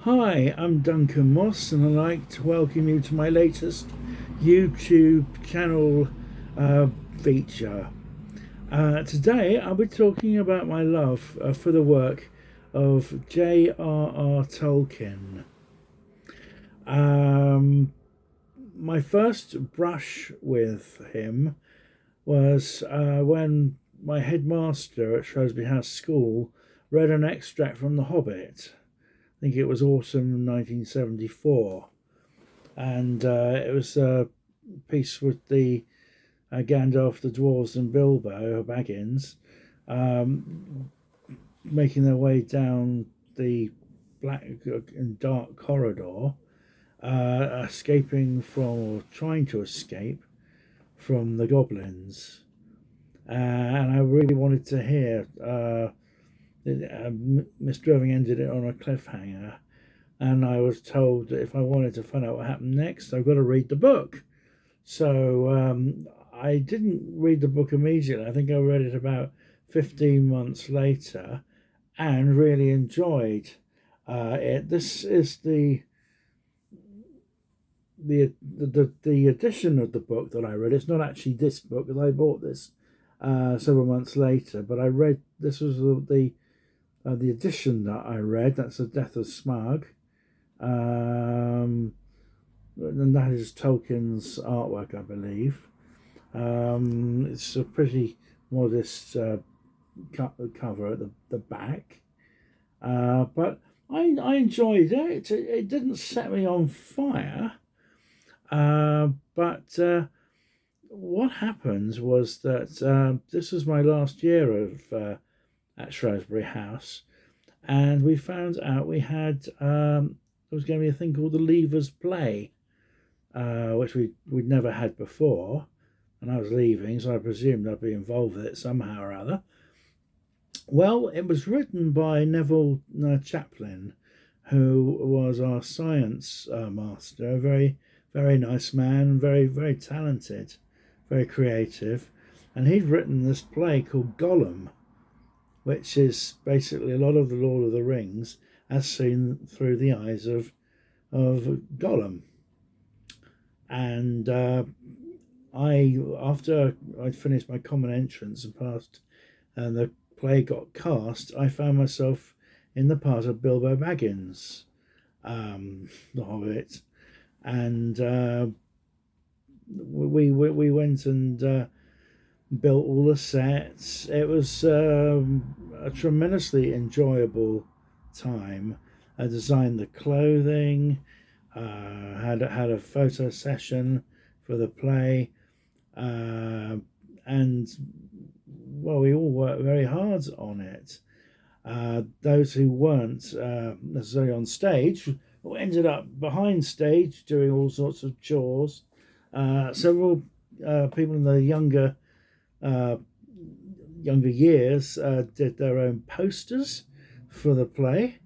Hi, I'm Duncan Moss, and I'd like to welcome you to my latest YouTube channel uh, feature. Today, I'll be talking about my love for the work of J.R.R. Tolkien. Um, my first brush with him was when my headmaster at Shrewsbury House School read an extract from The Hobbit. I think it was autumn 1974, and it was a piece with the Gandalf, the dwarves, and Bilbo Baggins um, making their way down the black and dark corridor, escaping from, or trying to escape from the goblins. And I really wanted to hear. Mr. Irving ended it on a cliffhanger, and I was told that if I wanted to find out what happened next, I've got to read the book. So I didn't read the book immediately. I think I read it about 15 months later and really enjoyed it. This is the edition of the book that I read. It's not actually this book, because I bought this several months later, but I read this was the edition that I read. That's The Death of Smaug. And that is Tolkien's artwork, I believe. It's a pretty modest cover at the back, but I enjoyed it. It didn't set me on fire, but what happened was that this was my last year of at Shrewsbury House, and we found out we had there was going to be a thing called the Leavers Play, which we'd never had before, and I was leaving, so I presumed I'd be involved with it somehow or other. Well, it was written by Neville Chaplin, who was our science master, a very nice man, very talented, very creative, and he'd written this play called Gollum, which is basically a lot of the Lord of the Rings as seen through the eyes of Gollum. And after I'd finished my common entrance and passed, and the play got cast, I found myself in the part of Bilbo Baggins, the Hobbit, and we went and built all the sets. It was a tremendously enjoyable time. I designed the clothing, had a photo session for the play, and well, we all worked very hard on it. Those who weren't necessarily on stage ended up behind stage doing all sorts of chores. Several people in the uh, younger years did their own posters for the play,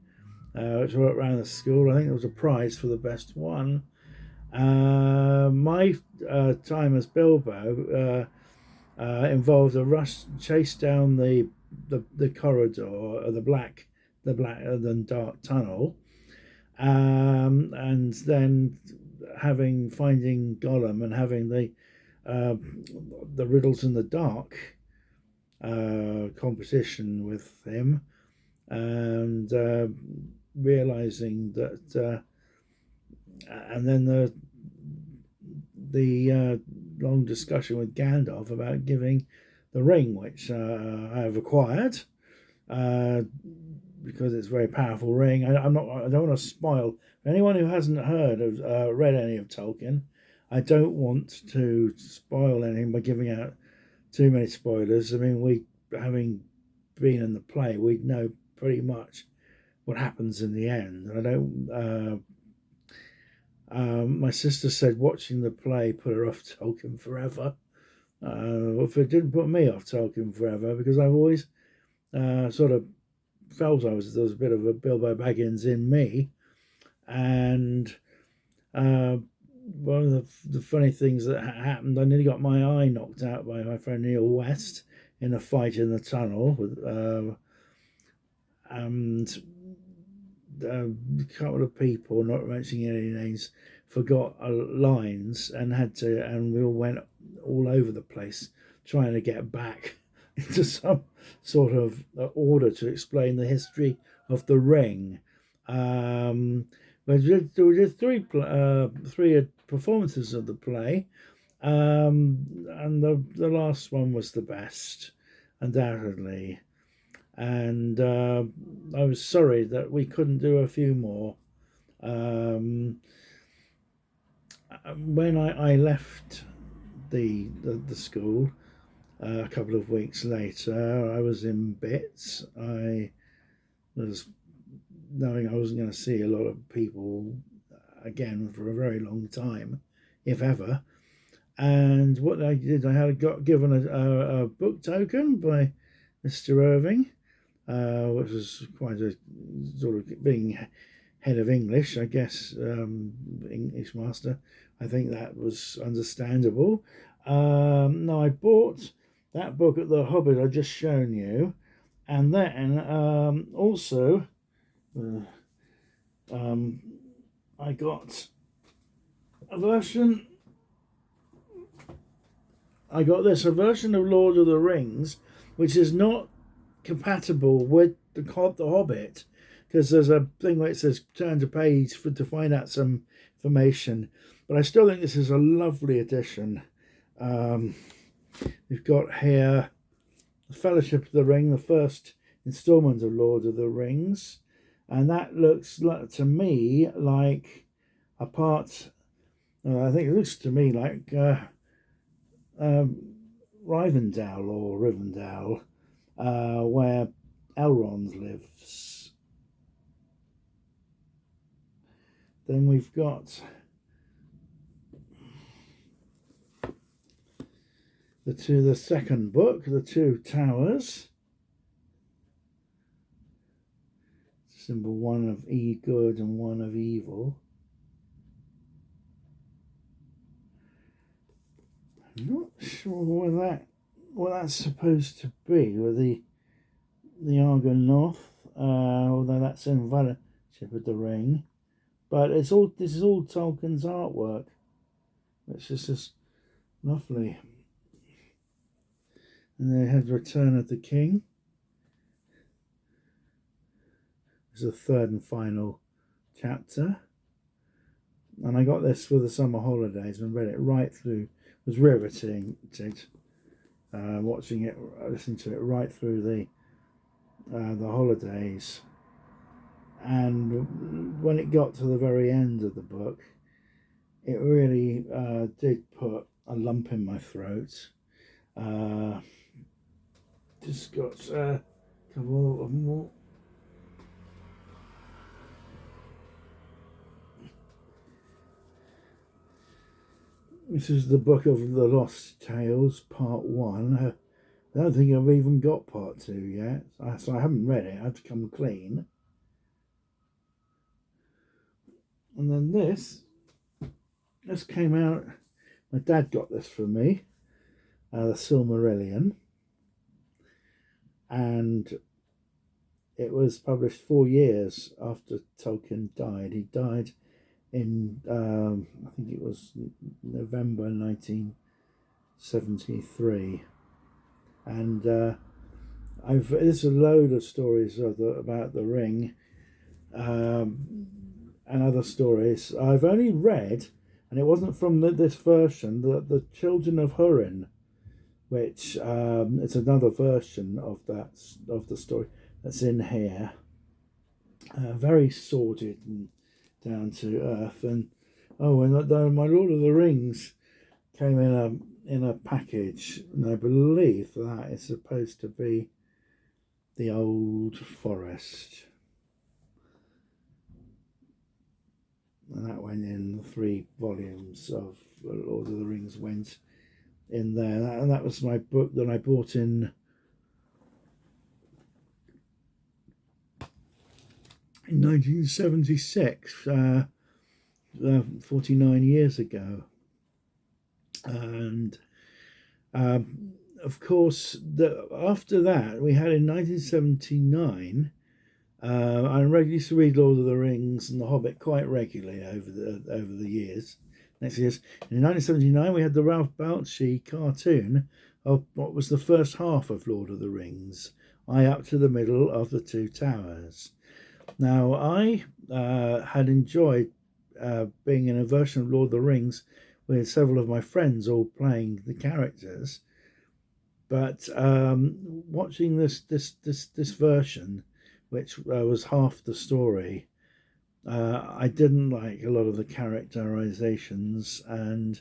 which were around the school. I think there was a prize for the best one. My time as Bilbo involved a rush chase down the corridor, or the black and dark tunnel, and then finding Gollum and having the riddles in the dark competition with him, and realizing that, and then the long discussion with Gandalf about giving the ring, which I have acquired because it's a very powerful ring. I don't want to spoil for anyone who hasn't read any of Tolkien. I don't want to spoil anything by giving out too many spoilers. I mean, we having been in the play, we know pretty much what happens in the end. I don't. My sister said watching the play put her off Tolkien forever. If it didn't put me off Tolkien forever, because I've always sort of felt there was a bit of a Bilbo Baggins in me, and one of the funny things that happened, I nearly got my eye knocked out by my friend Neil West in a fight in the tunnel, and a couple of people, not mentioning any names, forgot lines and and we all went all over the place trying to get back into some sort of order to explain the history of the ring. We did three performances of the play, and the last one was the best, undoubtedly. And I was sorry that we couldn't do a few more. Um, when I left the school a couple of weeks later, I was in bits. I was knowing I wasn't going to see a lot of people again for a very long time, if ever. And what I did, got given a book token by Mr. Irving, which was quite a sort of being head of English, I guess, English master. I think that was understandable. Now, I bought that book at the Hobbit I just shown you, and then also I got a version. I got a version of Lord of the Rings, which is not compatible with the Hobbit, because there's a thing where it says turn to page to find out some information. But I still think this is a lovely edition. We've got here the Fellowship of the Ring, the first installment of Lord of the Rings, and that looks like, to me, like a part. I think it looks to me like Rivendell or Rivendell, where Elrond lives. Then we've got the second book, The Two Towers. Symbol one of good and one of evil. I'm not sure what that's supposed to be, with the Argonath, although that's in Fellowship of the Ring. But this is all Tolkien's artwork. It's just lovely. And they had Return of the King. It's the third and final chapter. And I got this for the summer holidays and read it right through. It was riveting. Watching it, listening to it right through the holidays. And when it got to the very end of the book, it really did put a lump in my throat. Just got a couple of more. This is the Book of the Lost Tales, Part 1. I don't think I've even got Part 2 yet, so I haven't read it. I have to come clean. And then this came out. My dad got this for me, the Silmarillion, and it was published 4 years after Tolkien died. He died in I think it was November 1973, and there's a load of stories about the ring, and other stories. I've only read, and it wasn't from this version, the Children of Hurin, which it's another version of the story that's in here. Very sordid and down to earth, and my Lord of the Rings came in a package, and I believe that is supposed to be the Old Forest, and that went in. 3 volumes of Lord of the Rings went in there, and that was my book that I bought in 1976, 49 years ago. And of course, after that, we had in 1979 I used to read Lord of the Rings and The Hobbit quite regularly over the years. Next years, in 1979, we had the Ralph Bakshi cartoon of what was the first half of Lord of the Rings, I up to the middle of the Two Towers. Now, I had enjoyed being in a version of Lord of the Rings with several of my friends all playing the characters, but watching this version, which was half the story, I didn't like a lot of the characterizations, and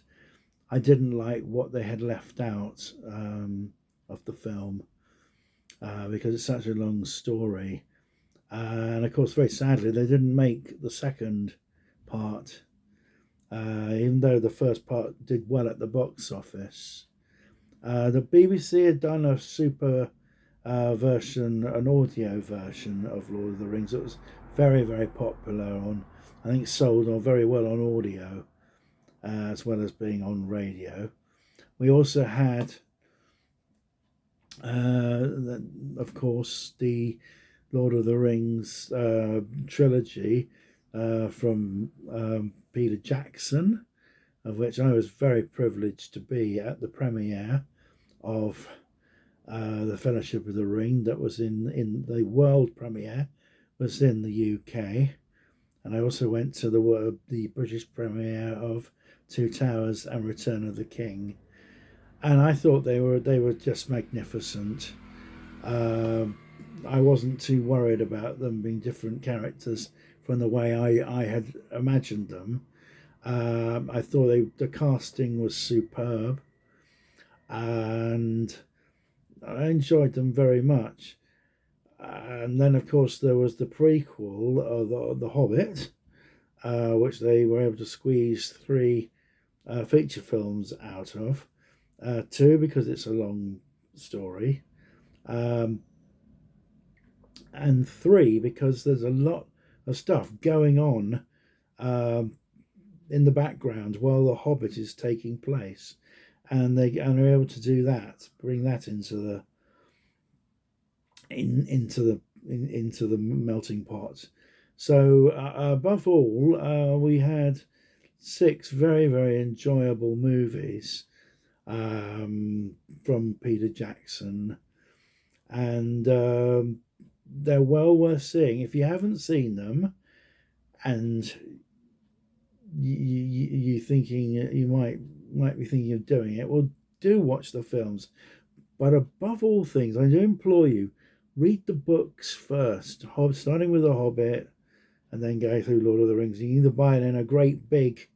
I didn't like what they had left out of the film because it's such a long story. And of course, very sadly, they didn't make the second part, even though the first part did well at the box office. The BBC had done a super version, an audio version of Lord of the Rings. It was very, very popular on, I think, sold on very well on audio as well as being on radio. We also had, of course, the Lord of the Rings trilogy from Peter Jackson, of which I was very privileged to be at the premiere of the Fellowship of the Ring. That was in the world premiere, was in the UK, and I also went to the British premiere of Two Towers and Return of the King, and I thought they were just magnificent. I wasn't too worried about them being different characters from the way I had imagined them. I thought the casting was superb, and I enjoyed them very much. And then, of course, there was the prequel of the Hobbit, which they were able to squeeze three feature films out of. Two, because it's a long story, and three, because there's a lot of stuff going on in the background while the Hobbit is taking place, and they're able to do that, bring that into the melting pot. So above all, we had six very, very enjoyable movies from Peter Jackson, and they're well worth seeing. If you haven't seen them, and you thinking you might be thinking of doing it, well, do watch the films. But above all things, I do implore you, read the books first, starting with The Hobbit, and then go through Lord of the Rings. You can either buy it in a great big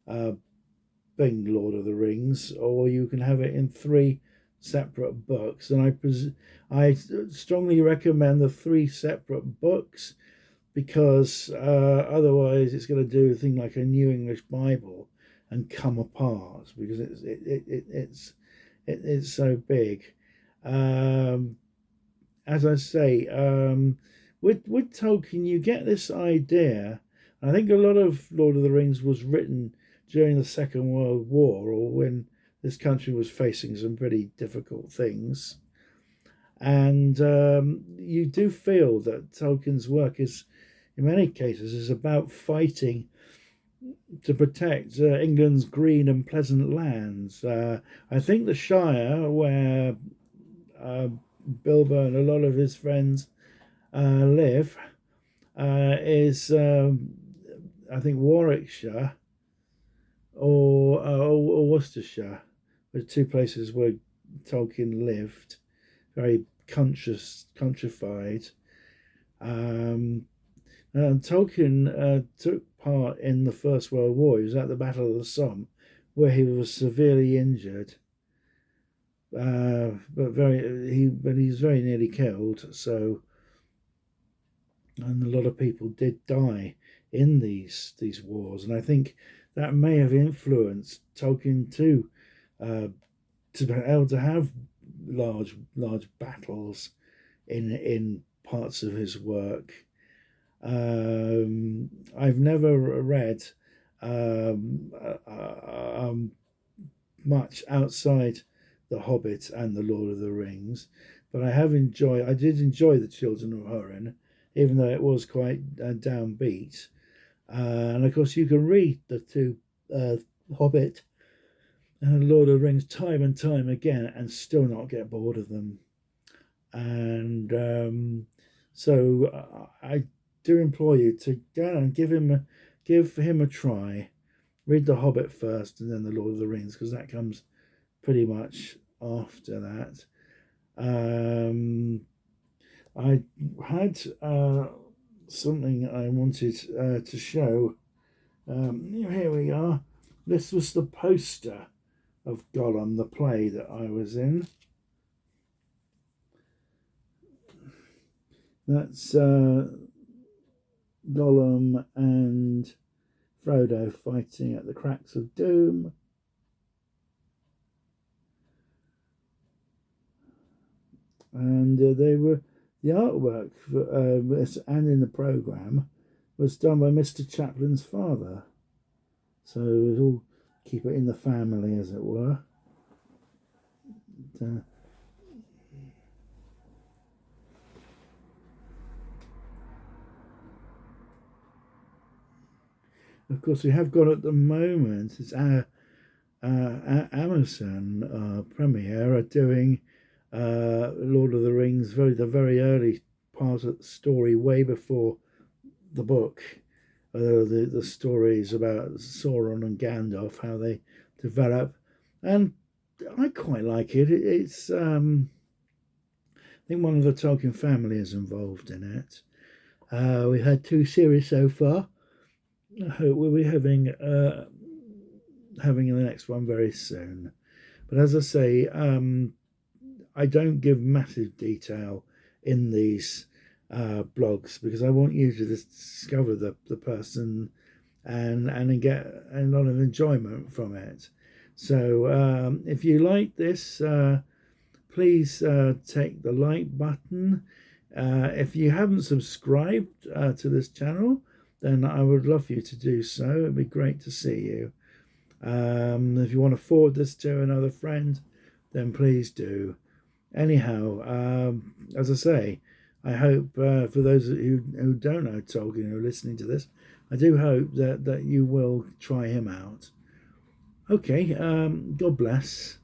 Lord of the Rings, or you can have it in three separate books. And I strongly recommend the three separate books, because otherwise it's going to do a thing like a New English Bible and come apart, because it's so big. As I say, with Tolkien, you get this idea. I think a lot of Lord of the Rings was written during the Second World War, or when this country was facing some pretty difficult things. And you do feel that Tolkien's work is, in many cases, is about fighting to protect England's green and pleasant lands. I think the Shire, where Bilbo and a lot of his friends live, is I think Warwickshire or Worcestershire, the two places where Tolkien lived, very countrified. And Tolkien took part in the First World War. He was at the Battle of the Somme, where he was severely injured, but he's very nearly killed. So, and a lot of people did die in these wars, and I think that may have influenced Tolkien too, to be able to have large battles in parts of his work. I've never read much outside The Hobbit and The Lord of the Rings, but I did enjoy The Children of Hurin. even though it was quite downbeat. And of course, you can read the two uh, Hobbit and Lord of the Rings time and time again and still not get bored of them. And so I do implore you to go and give him a try. Read The Hobbit first, and then The Lord of the Rings, because that comes pretty much after that. I had something I wanted to show. Here we are. This was the poster of Gollum, the play that I was in. That's Gollum and Frodo fighting at the cracks of doom. And the artwork for this and in the program was done by Mr. Chaplin's father. So we'll keep it in the family, as it were. Of course, we have got at the moment, it's our Amazon premiere are doing Lord of the Rings, the very early part of the story, way before the book. The stories about Sauron and Gandalf, how they develop, and I quite like it. It's I think one of the Tolkien family is involved in it. We've had 2 series so far. I hope we'll be having the next one very soon. But as I say, I don't give massive detail in these blogs because I want you to discover the person and get a lot of enjoyment from it. So if you like this, please take the like button. If you haven't subscribed to this channel, then I would love you to do so. It'd be great to see you. If you want to forward this to another friend, then please do. Anyhow, as I say, I hope for those who don't know Tolkien who are listening to this, I do hope that you will try him out. Okay, God bless.